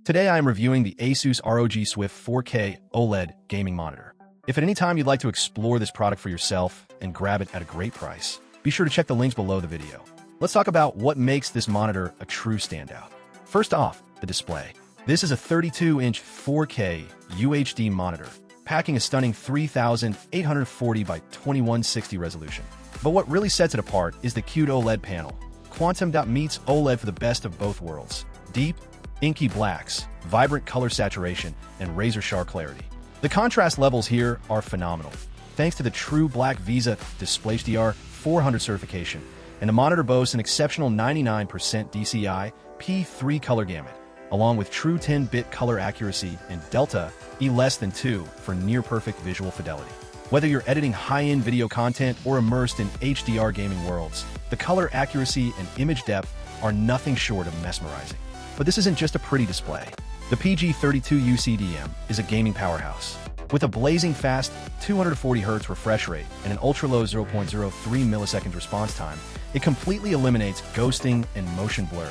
Today I am reviewing the ASUS ROG Swift 4K OLED gaming monitor. If at any time you'd like to explore this product for yourself and grab it at a great price, be sure to check the links below the video. Let's talk about what makes this monitor a true standout. First off, the display. This is a 32-inch 4K UHD monitor, packing a stunning 3840 by 2160 resolution. But what really sets it apart is the QD-OLED panel. Quantum Dot meets OLED for the best of both worlds. Deep, inky blacks, vibrant color saturation, and razor-sharp clarity. The contrast levels here are phenomenal, thanks to the true black VISA DisplayPort 400 certification, and the monitor boasts an exceptional 99% DCI P3 color gamut, along with true 10-bit color accuracy and Delta E less than 2 for near-perfect visual fidelity. Whether you're editing high-end video content or immersed in HDR gaming worlds, the color accuracy and image depth are nothing short of mesmerizing. But this isn't just a pretty display. The PG32UCDM is a gaming powerhouse. With a blazing fast 240Hz refresh rate and an ultra-low 0.03 milliseconds response time, it completely eliminates ghosting and motion blur,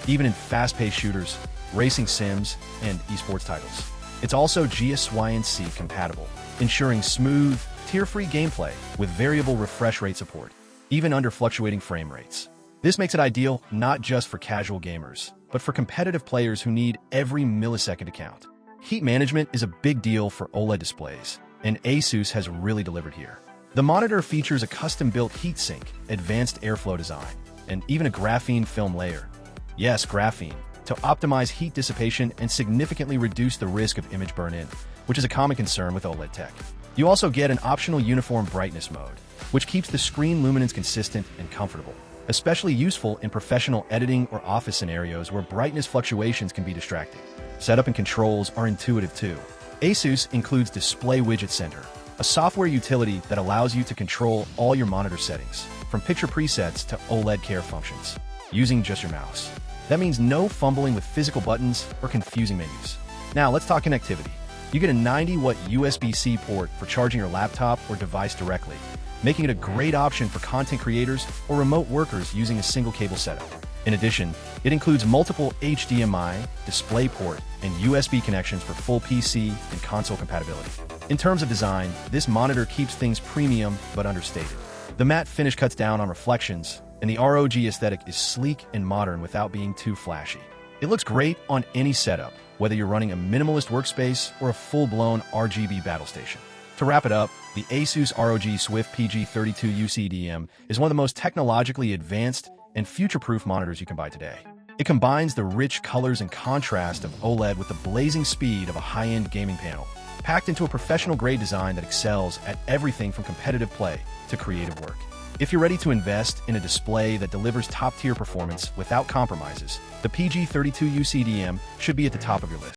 even in fast-paced shooters, racing sims, and esports titles. It's also GSYNC compatible, ensuring smooth, tear-free gameplay with variable refresh rate support, even under fluctuating frame rates. This makes it ideal not just for casual gamers, but for competitive players who need every millisecond to count. Heat management is a big deal for OLED displays, and ASUS has really delivered here. The monitor features a custom-built heatsink, advanced airflow design, and even a graphene film layer. Yes, graphene, to optimize heat dissipation and significantly reduce the risk of image burn-in, which is a common concern with OLED tech. You also get an optional uniform brightness mode, which keeps the screen luminance consistent and comfortable, especially useful in professional editing or office scenarios where brightness fluctuations can be distracting. Setup and controls are intuitive too. ASUS includes Display Widget Center, a software utility that allows you to control all your monitor settings, from picture presets to OLED care functions, using just your mouse. That means no fumbling with physical buttons or confusing menus. Now let's talk connectivity. You get a 90-watt USB-C port for charging your laptop or device directly, making it a great option for content creators or remote workers using a single cable setup. In addition, it includes multiple HDMI, DisplayPort, and USB connections for full PC and console compatibility. In terms of design, this monitor keeps things premium but understated. The matte finish cuts down on reflections, and the ROG aesthetic is sleek and modern without being too flashy. It looks great on any setup, whether you're running a minimalist workspace or a full-blown RGB battle station. To wrap it up, the ASUS ROG Swift PG32UCDM is one of the most technologically advanced and future-proof monitors you can buy today. It combines the rich colors and contrast of OLED with the blazing speed of a high-end gaming panel, packed into a professional-grade design that excels at everything from competitive play to creative work. If you're ready to invest in a display that delivers top-tier performance without compromises, the PG32UCDM should be at the top of your list.